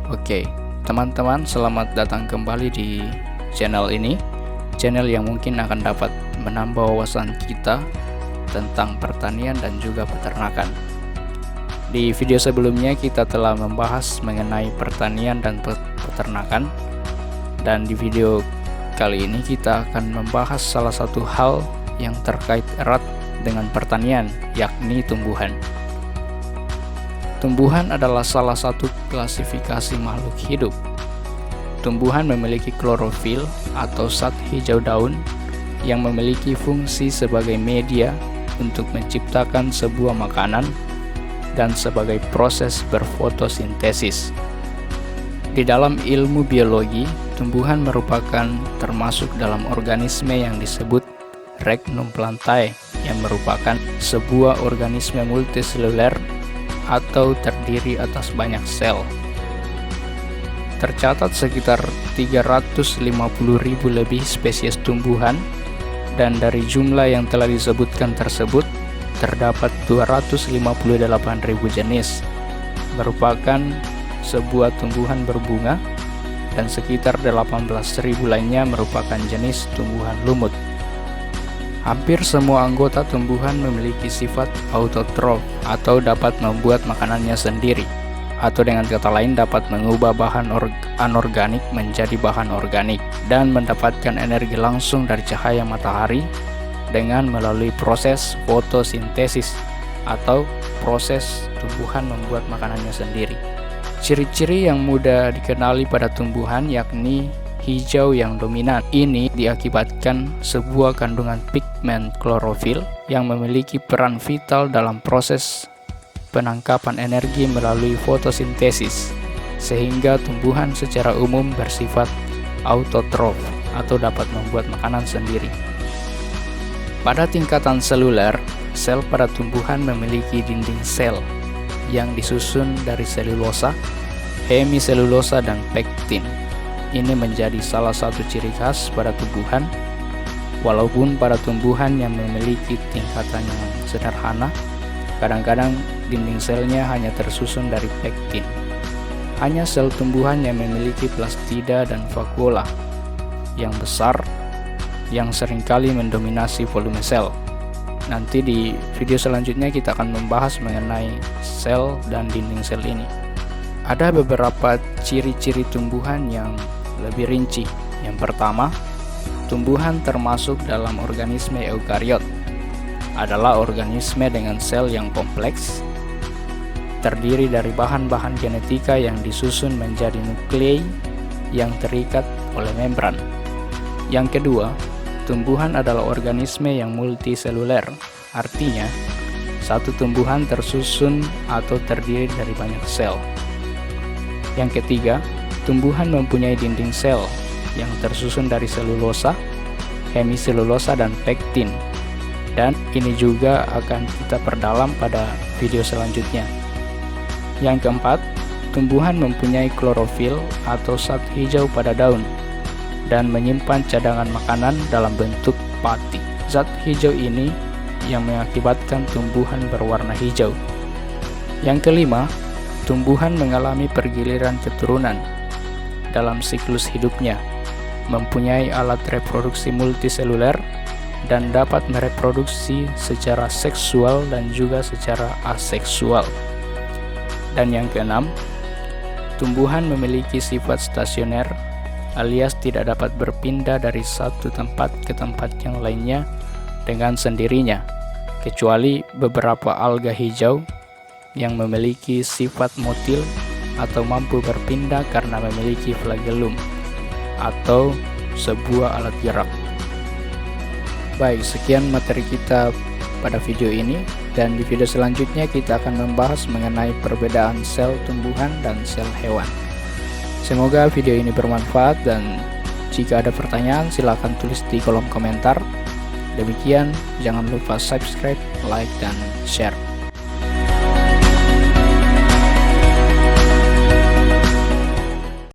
Oke, teman-teman, selamat datang kembali di channel ini. Channel yang mungkin akan dapat menambah wawasan kita tentang pertanian dan juga peternakan. Di video sebelumnya kita telah membahas mengenai pertanian dan peternakan. Dan di video kali ini kita akan membahas salah satu hal yang terkait erat dengan pertanian, yakni tumbuhan. Tumbuhan adalah salah satu klasifikasi makhluk hidup. Tumbuhan memiliki klorofil atau zat hijau daun yang memiliki fungsi sebagai media untuk menciptakan sebuah makanan dan sebagai proses berfotosintesis. Di dalam ilmu biologi, tumbuhan merupakan termasuk dalam organisme yang disebut Regnum plantae, yang merupakan sebuah organisme multiseluler atau terdiri atas banyak sel. Tercatat sekitar 350.000 lebih spesies tumbuhan, dan dari jumlah yang telah disebutkan tersebut, terdapat 258.000 jenis, merupakan sebuah tumbuhan berbunga, dan sekitar 18.000 lainnya merupakan jenis tumbuhan lumut. Hampir semua anggota tumbuhan memiliki sifat autotrof atau dapat membuat makanannya sendiri, atau dengan kata lain dapat mengubah bahan anorganik menjadi bahan organik dan mendapatkan energi langsung dari cahaya matahari dengan melalui proses fotosintesis atau proses tumbuhan membuat makanannya sendiri. Ciri-ciri yang mudah dikenali pada tumbuhan yakni hijau yang dominan. Ini diakibatkan sebuah kandungan pigmen klorofil yang memiliki peran vital dalam proses penangkapan energi melalui fotosintesis, sehingga tumbuhan secara umum bersifat autotrof atau dapat membuat makanan sendiri. Pada tingkatan seluler, sel pada tumbuhan memiliki dinding sel yang disusun dari selulosa, hemiselulosa, dan pektin. Ini menjadi salah satu ciri khas pada tumbuhan, walaupun pada tumbuhan yang memiliki tingkatan yang sederhana, kadang-kadang dinding selnya hanya tersusun dari pektin. Hanya sel tumbuhan yang memiliki plastida dan vakuola yang besar yang seringkali mendominasi volume sel. Nanti di video selanjutnya kita akan membahas mengenai sel dan dinding sel ini. Ada beberapa ciri-ciri tumbuhan yang lebih rinci. Yang pertama, tumbuhan termasuk dalam organisme eukariot. Adalah organisme dengan sel yang kompleks, terdiri dari bahan-bahan genetika yang disusun menjadi nuklei yang terikat oleh membran. Yang kedua, tumbuhan adalah organisme yang multiseluler. Artinya, satu tumbuhan tersusun atau terdiri dari banyak sel. Yang ketiga, tumbuhan mempunyai dinding sel yang tersusun dari selulosa, hemiselulosa, dan pektin. Dan ini juga akan kita perdalam pada video selanjutnya. Yang keempat, tumbuhan mempunyai klorofil atau zat hijau pada daun dan menyimpan cadangan makanan dalam bentuk pati. Zat hijau ini yang mengakibatkan tumbuhan berwarna hijau. Yang kelima, tumbuhan mengalami pergiliran keturunan dalam siklus hidupnya, mempunyai alat reproduksi multiseluler, dan dapat mereproduksi secara seksual dan juga secara aseksual. Dan yang keenam, tumbuhan memiliki sifat stasioner alias tidak dapat berpindah dari satu tempat ke tempat yang lainnya dengan sendirinya, kecuali beberapa alga hijau yang memiliki sifat motil atau mampu berpindah karena memiliki flagellum atau sebuah alat gerak. Baik, sekian materi kita pada video ini, dan di video selanjutnya kita akan membahas mengenai perbedaan sel tumbuhan dan sel hewan. Semoga video ini bermanfaat, dan jika ada pertanyaan silakan tulis di kolom komentar. Demikian, jangan lupa subscribe, like, dan share.